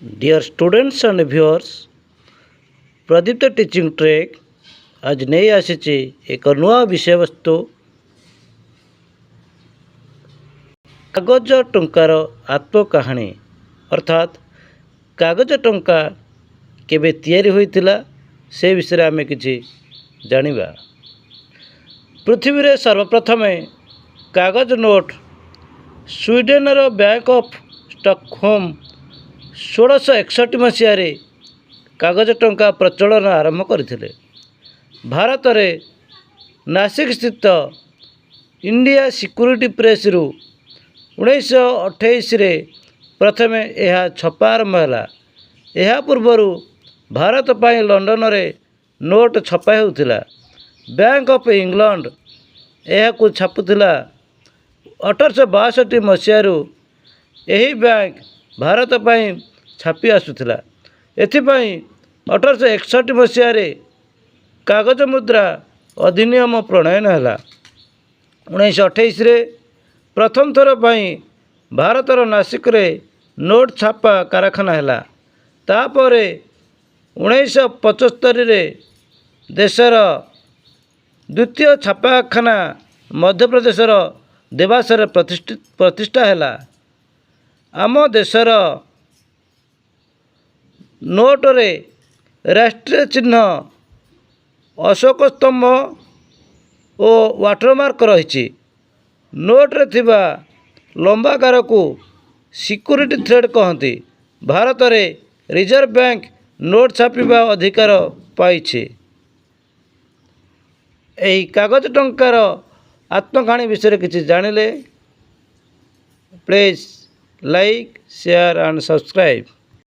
Dear students and viewers, प्रदीप्त teaching track आज नहीं आसी एक नुआ विषय वस्तु कागज टंकार आत्मकाहानी अर्थात कागज टंका केबे तैयारी होइतिला से विषय आम कि जानिबा। पृथ्वी रे सर्वप्रथम कागज नोट स्वीडेन रो बैंक ऑफ स्टॉकहोम 1661 मसीह कागज टंका प्रचलन आरंभ करथिले। भारत रे नासिक स्थित इंडिया सिक्यूरिटी प्रेस रु 1928 रे प्रथम यह छपा आरंभ है। यह पूर्वर भारत पाई लंडन रे नोट छपा होउथिला। बैंक ऑफ इंग्लैंड यह को छापुथिला। 1862 मसीह यही बैंक भारत पाई छापी आसुथिला। एथिपाई 1861 मसीह कागज मुद्रा अधिनियम प्रणयन है। 1928 रे प्रथम थर पाई भारतर नासिक रे नोट छापा कारखाना है। तापर 1975 रे देशर द्वितीय छापाखाना मध्य प्रदेशर देवासर प्रतिष्ठा है। आम देशर नोट रे राष्ट्रीय चिन्ह अशोक स्तंभ और वाटरमार्क रही। नोट रे थिबा लंबाकार को सिक्यूरिटी थ्रेड कहती। भारत रे रिजर्व बैंक नोट छापिबा अधिकार पाइछे। एही कागज टंकार आत्मकाहानी विषय किसी जानिले please like share and subscribe.